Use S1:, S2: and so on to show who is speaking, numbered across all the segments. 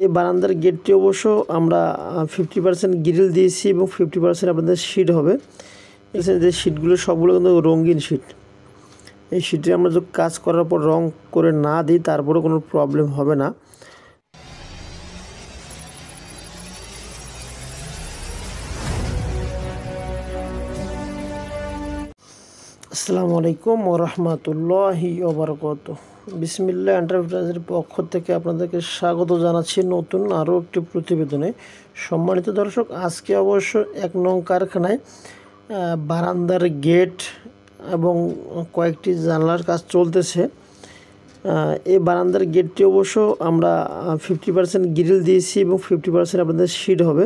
S1: এই বারান্দার গেটটি অবশ্য আমরা 50% গ্রিল দিয়েছি এবং 50% আপনাদের শীট হবে। এখানে যে শীটগুলো সবগুলো কিন্তু রঙিন শীট। এই শীটে আমরা যদি কাজ করার পর রং করে না দিই তারপরেও কোনো প্রবলেম হবে না। আসসালামু আলাইকুম ওয়া রাহমাতুল্লাহি ওয়া বারাকাতুহু। বিসমিল্লাহ এন্টারপ্রাইজের পক্ষ থেকে আপনাদেরকে স্বাগত জানাচ্ছি নতুন আরও একটি প্রতিবেদনে। সম্মানিত দর্শক, আজকে অবশ্য 1 নং কারখানায় বারান্দার গেট এবং কয়েকটি জানলার কাজ চলতেছে। এই বারান্দার গেটটি অবশ্য আমরা 50% গ্রিল দিয়েছি এবং 50% আপনাদের শীট হবে।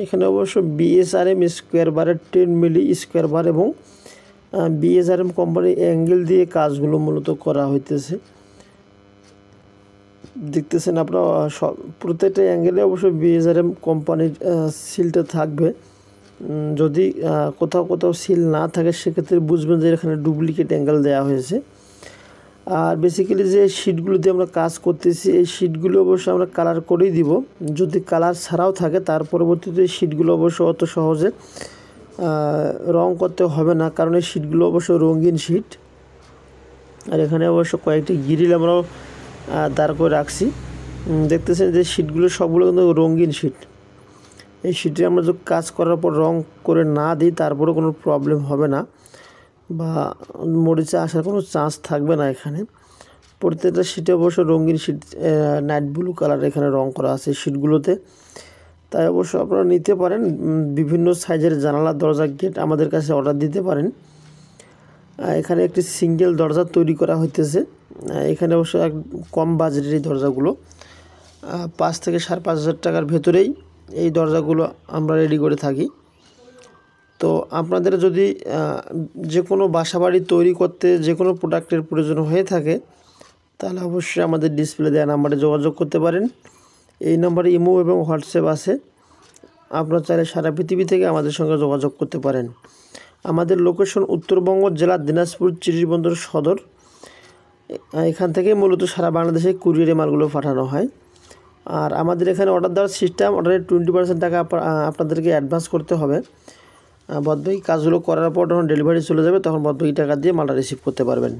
S1: এখানে অবশ্য BSRM স্কোয়ার বারের 10 মিলি স্কোয়ার বার এবং BSRM কোম্পানি অ্যাঙ্গেল দিয়ে কাজগুলো মূলত করা হইতেছে। দেখতেছেন আপনারা প্রত্যেকটা অ্যাঙ্গেলে অবশ্য BSRM কোম্পানির সিলটা থাকবে। যদি কোথাও কোথাও সিল না থাকে সেক্ষেত্রে বুঝবেন যে এখানে ডুপ্লিকেট অ্যাঙ্গেল দেওয়া হয়েছে। আর বেসিক্যালি যে শিটগুলো দিয়ে আমরা কাজ করতেছি এই শিটগুলো অবশ্য আমরা কালার করেই দিব। যদি কালার ছাড়াও থাকে তার পরবর্তীতে এই শিটগুলো অবশ্য অত সহজে রং করতে হবে না, কারণ এই শিটগুলো অবশ্য রঙিন শিট। আর এখানে অবশ্য কয়েকটি গ্রিল আমরাও দাঁড় করে রাখছি। দেখতেছেন যে শিটগুলো সবগুলো কিন্তু রঙিন শিট। এই শিটে আমরা যদি কাজ করার পর রং করে না দিই তারপরেও কোনো প্রবলেম হবে না বা মরিচা আসার কোনো চান্স থাকবে না। এখানে প্রত্যেকটা শিটে অবশ্য রঙিন শিট, নাইট ব্লু কালার এখানে রং করা আছে শিটগুলোতে। তাই অবশ্য আপনারা নিতে পারেন। বিভিন্ন সাইজের জানালা দরজা গেট আমাদের কাছে অর্ডার দিতে পারেন। এখানে একটি সিঙ্গেল দরজা তৈরি করা হইতেছে। এখানে অবশ্য এক কম বাজেটের এই দরজাগুলো 5 থেকে 5,500 টাকার ভেতরেই এই দরজাগুলো আমরা রেডি করে থাকি। তো আপনাদের যদি যে কোনো বাসাবাড়ি তৈরি করতে যে কোনো প্রোডাক্টের প্রয়োজন হয়ে থাকে তাহলে অবশ্যই আমাদের ডিসপ্লে দেওয়া নাম্বারে যোগাযোগ করতে পারেন। এই নাম্বারে ইমো এবং হোয়াটসঅ্যাপ আছে। আপনারা চাইলে সারা পৃথিবী থেকে আমাদের সঙ্গে যোগাযোগ করতে পারেন। আমাদের লোকেশন উত্তরবঙ্গ জেলার দিনাজপুর চিরিবন্দর সদর। এখান থেকে মূলত সারা বাংলাদেশে কুরিয়ারে মালগুলো পাঠানো হয়। আর আমাদের এখানে অর্ডার দেওয়ার সিস্টেম, অর্ডারের 20% টাকা আপনাদেরকে অ্যাডভান্স করতে হবে। বাদবাকি কাজগুলো করার পর যখন ডেলিভারি চলে যাবে তখন বাদবাকি টাকা দিয়ে মালটা রিসিভ করতে পারবেন।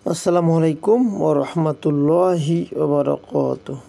S1: আসসালামু আলাইকুম ওয়া রাহমাতুল্লাহি ওয়া বারাকাতুহু।